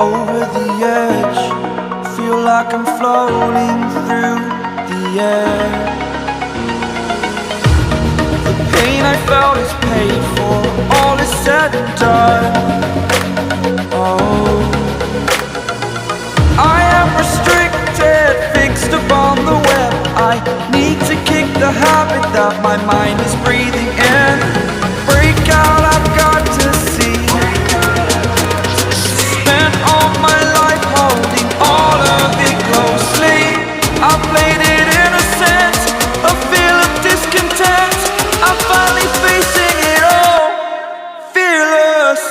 over the edge. Feel like I'm floating through the air. The pain I felt is paid for, all is said and done. Oh, I am restricted, fixed upon the web. I need to kick the habit that my mind is breathing in. Break out, I've got to see. Spent all my life holding all of it closely. I played it innocent, a feel of discontent. I'm finally facing it all, fearless.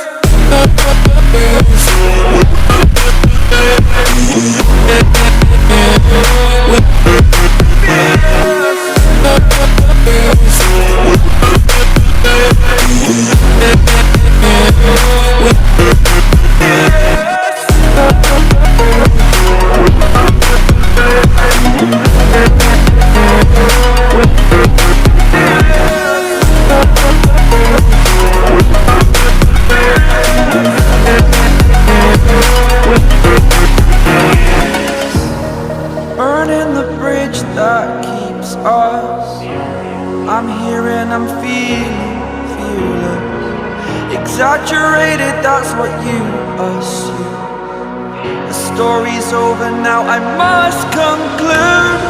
Burning the bridge that keeps us. I'm here and I'm feeling fearless. Exaggerated, that's what you assume. The story's over now, I must conclude.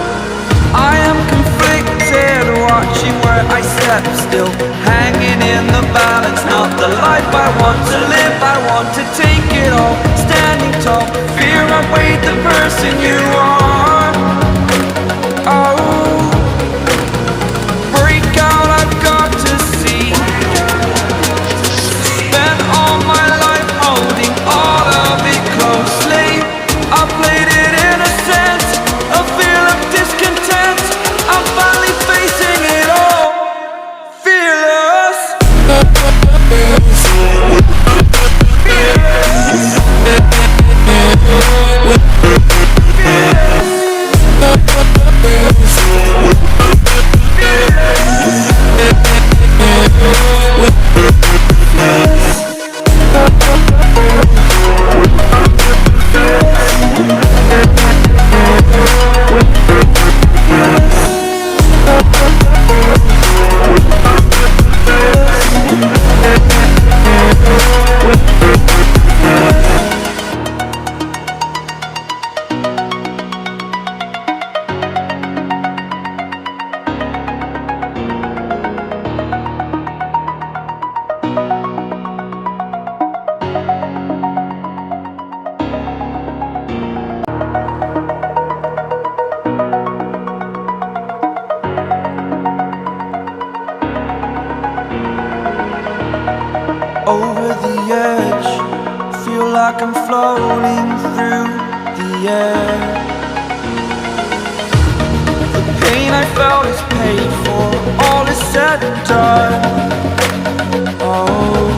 I am conflicted, watching where I step still, hanging in the balance. Not the life I want to live, I want to take it all. Standing tall, fear I weighed the person you are. Oh, break out, I've got to see. Spent all my life holding all of it closely. I played it innocent, a feel of discontent. I'm finally facing it all, fearless. Over the edge, feel like I'm floating through the air. The pain I felt is paid for, all is said and done. Oh,